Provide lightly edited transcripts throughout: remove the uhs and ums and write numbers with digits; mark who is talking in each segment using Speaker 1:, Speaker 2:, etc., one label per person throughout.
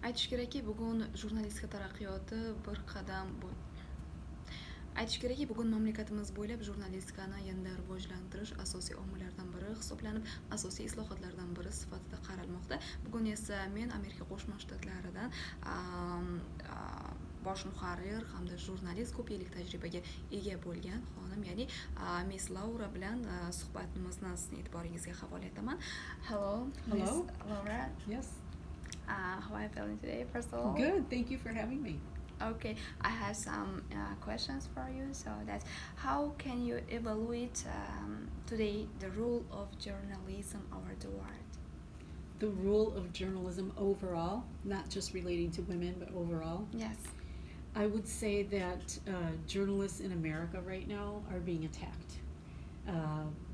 Speaker 1: Aytish kerakki, bugun jurnalistika taraqqiyoti bir qadam aytish kerakki, bugun mamlakatimiz bo'ylab jurnalistikani yanada rivojlantirish asosiy omillardan biri hisoblanib, asosiy islohotlardan biri sifatida qaralmoqda. Bugun esa men Amerika Qo'shma Shtatlaridan bosh muharrir hamda jurnalist ko'p yillik tajribaga ega bo'lgan xonim, ya'ni Miss Laura bilan suhbatimizni sizning e'tiboringizga havola etaman. Hello,
Speaker 2: Hello.
Speaker 1: Miss Laura.
Speaker 2: Yes.
Speaker 1: How are you feeling today, first of all?
Speaker 2: Good. Thank you for having me.
Speaker 1: Okay, I have some questions for you. So that's how can you evaluate today the role of journalism over the world?
Speaker 2: The role of journalism overall, not just relating to women, but overall.
Speaker 1: Yes.
Speaker 2: I would say that journalists in America right now are being attacked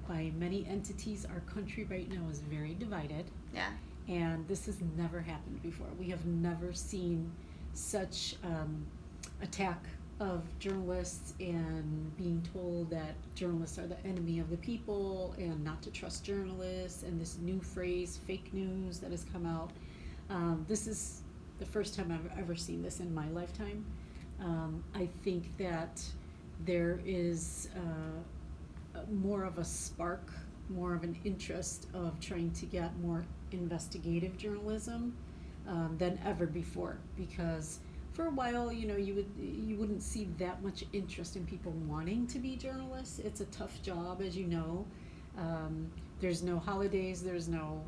Speaker 2: by many entities. Our country right now is very divided.
Speaker 1: Yeah.
Speaker 2: And this has never happened before. We have never seen such attack of journalists and being told that journalists are the enemy of the people and not to trust journalists, and this new phrase, fake news, that has come out. This is the first time I've ever seen this in my lifetime. I think that there is more of a spark, more of an interest of trying to get more investigative journalism than ever before, because for a while, you wouldn't see that much interest in people wanting to be journalists. It's a tough job, as you know. There's no holidays. There's no,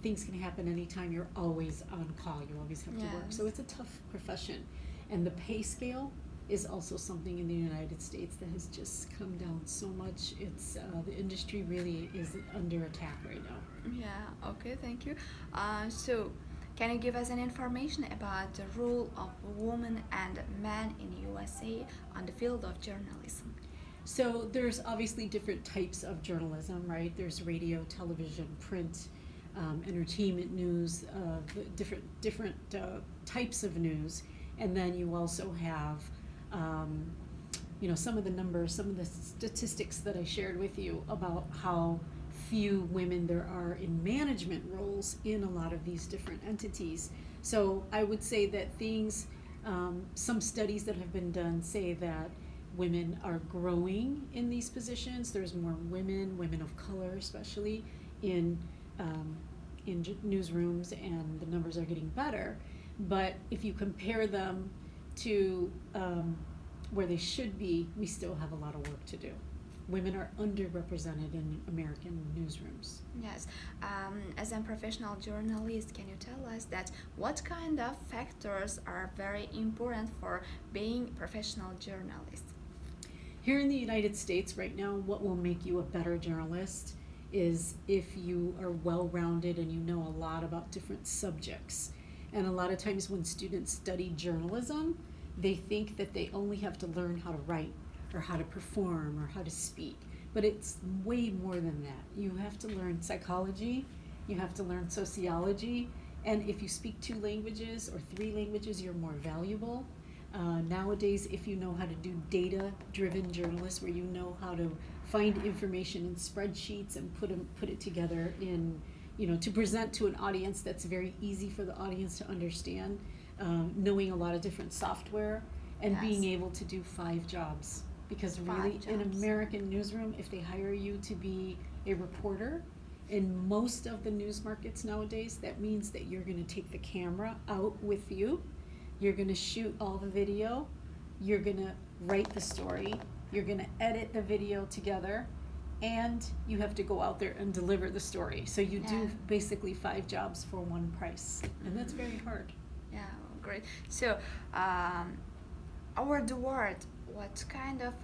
Speaker 2: things can happen anytime. You're always on call. You always have to work. So it's a tough profession, and the pay scale is also something in the United States that has just come down so much. It's the industry really is under attack right now.
Speaker 1: Yeah. Okay. Thank you. So, can you give us an information about the role of women and men in USA on the field of journalism?
Speaker 2: So there's obviously different types of journalism, right? There's radio, television, print, entertainment news, different types of news, and then you also have some of the numbers, some of the statistics that I shared with you about how few women there are in management roles in a lot of these different entities. So I would say that some studies that have been done say that women are growing in these positions. There's more women of color especially, in newsrooms, and the numbers are getting better. But if you compare them to where they should be, we still have a lot of work to do. Women are underrepresented in American newsrooms.
Speaker 1: Yes. As a professional journalist, can you tell us that what kind of factors are very important for being professional journalist?
Speaker 2: Here in the United States right now, what will make you a better journalist is if you are well-rounded and you know a lot about different subjects. And a lot of times when students study journalism, they think that they only have to learn how to write or how to perform or how to speak. But it's way more than that. You have to learn psychology, you have to learn sociology, and if you speak 2 languages or 3 languages, you're more valuable. Nowadays, if you know how to do data-driven journalists, where you know how to find information in spreadsheets and put it together in, to present to an audience that's very easy for the audience to understand, knowing a lot of different software, and being able to do 5 jobs. Because really, in American newsroom, if they hire you to be a reporter, in most of the news markets nowadays, that means that you're going to take the camera out with you, you're going to shoot all the video, you're going to write the story, you're going to edit the video together, and you have to go out there and deliver the story. So you do basically 5 jobs for 1 price, and that's very hard.
Speaker 1: Yeah, great. So, over the world, what kind of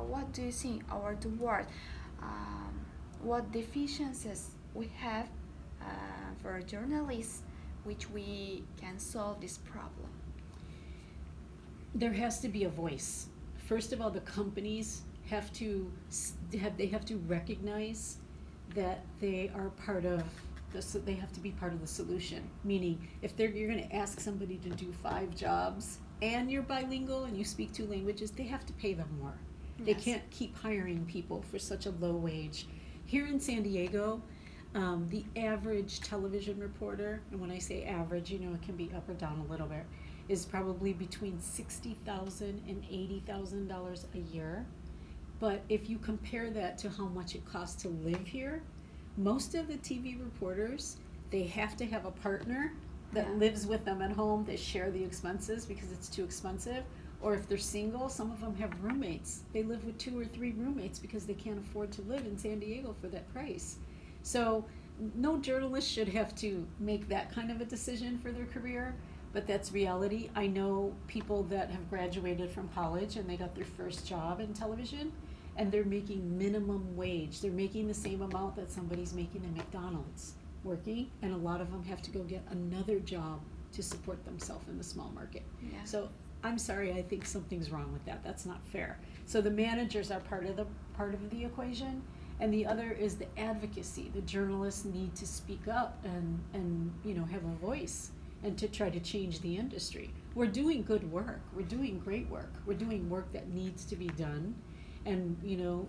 Speaker 1: what do you think over the world? What deficiencies we have for journalists, which we can solve this problem?
Speaker 2: There has to be a voice. First of all, the companies have to recognize that they are part of they have to be part of the solution. Meaning, if you're going to ask somebody to do 5 jobs and you're bilingual and you speak 2 languages, they have to pay them more. They can't keep hiring people for such a low wage. Here in San Diego, The average television reporter, and when I say average, it can be up or down a little bit, is probably between $60,000 and $80,000 a year. But if you compare that to how much it costs to live here, most of the TV reporters, they have to have a partner that
Speaker 1: Yeah.
Speaker 2: lives with them at home. They share the expenses because it's too expensive. Or if they're single, some of them have roommates. They live with 2 or 3 roommates because they can't afford to live in San Diego for that price. So no journalist should have to make that kind of a decision for their career, but that's reality. I know people that have graduated from college and they got their first job in television, and they're making minimum wage. They're making the same amount that somebody's making in McDonald's working, and a lot of them have to go get another job to support themselves in the small market.
Speaker 1: Yeah.
Speaker 2: So I'm sorry, I think something's wrong with that. That's not fair. So the managers are part of the equation, and the other is the advocacy. The journalists need to speak up and have a voice and to try to change the industry. We're doing good work. We're doing great work. We're doing work that needs to be done. And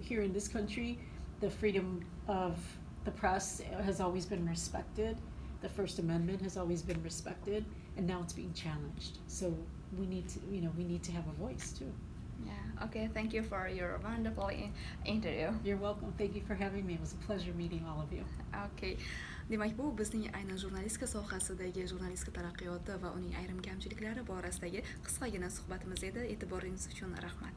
Speaker 2: here in this country, the freedom of the press has always been respected. The First Amendment has always been respected, and now it's being challenged. So we need to have a voice too.
Speaker 1: Yeah. Okay. Thank you for your wonderful interview.
Speaker 2: You're welcome. Thank you for having me. It was a pleasure meeting all of you.
Speaker 1: Okay. Demak, bu bizning aynan jurnalistika sohasidagi jurnalistika taraqqiyoti va uning ayrim kamchiliklari borasidagi qisqagina suhbatimiz edi. E'tiboringiz uchun rahmat.